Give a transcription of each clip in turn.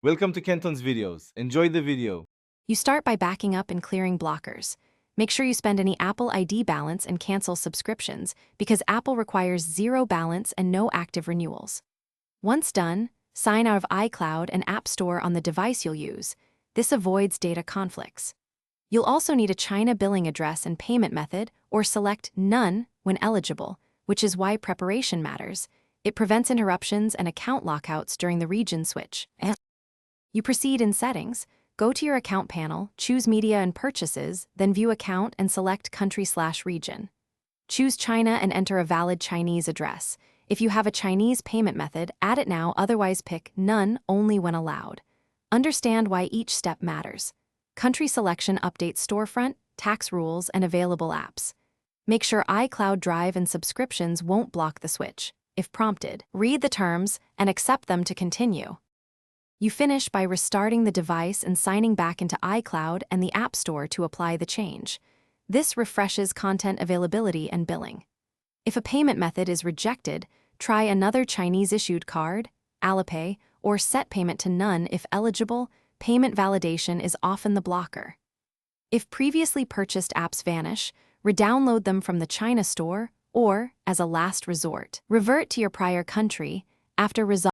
Welcome to Kenton's videos. Enjoy the video. You start by backing up and clearing blockers. Make sure you spend any Apple ID balance and cancel subscriptions because Apple requires zero balance and no active renewals. Once done, sign out of iCloud and App Store on the device you'll use. This avoids data conflicts. You'll also need a China billing address and payment method, or select None when eligible, which is why preparation matters. It prevents interruptions and account lockouts during the region switch. You proceed in Settings, go to your account panel, choose Media and Purchases, then View Account and select Country/Region. Choose China and enter a valid Chinese address. If you have a Chinese payment method, add it now, otherwise pick None only when allowed. Understand why each step matters. Country selection updates storefront, tax rules, and available apps. Make sure iCloud Drive and subscriptions won't block the switch. If prompted, read the terms and accept them to continue. You finish by restarting the device and signing back into iCloud and the App Store to apply the change. This refreshes content availability and billing. If a payment method is rejected, try another Chinese-issued card, Alipay, or set payment to None if eligible. Payment validation is often the blocker. If previously purchased apps vanish, re-download them from the China store or, as a last resort, revert to your prior country after resolving.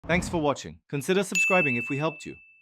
Thanks for watching. Consider subscribing if we helped you.